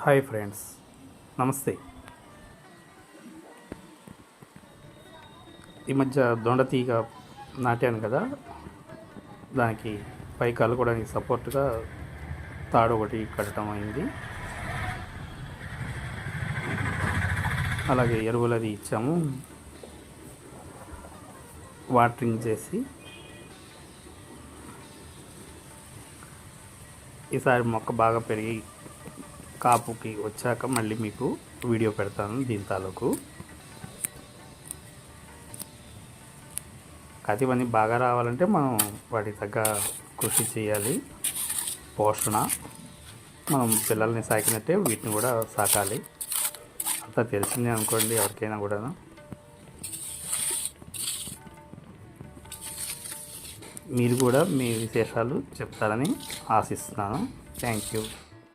Hi friends, నమస్తే. ఈ మధ్య దొండతీగ నాటాను కదా, దానికి పైకి అల్లుకోవడానికి సపోర్ట్గా తాడు ఒకటి కట్టడం అయింది. అలాగే ఎరువులు అది ఇచ్చాము, వాటరింగ్ చేసి. ఈసారి మొక్క బాగా పెరిగి కాపుకి వచ్చాక మళ్ళీ మీకు వీడియో పెడతాను దీని తాలూకు. కాకపోతే ఇవన్నీ బాగా రావాలంటే మనం వాటి తగ్గ కృషి చేయాలి. పోషణ మనం పిల్లల్ని సాకినట్టే వీటిని కూడా సాకాలి. అంతా తెలిసిందే అనుకోండి ఎవరికైనా కూడా. మీరు కూడా మీ విశేషాలు చెప్తారని ఆశిస్తున్నాను. Thank you.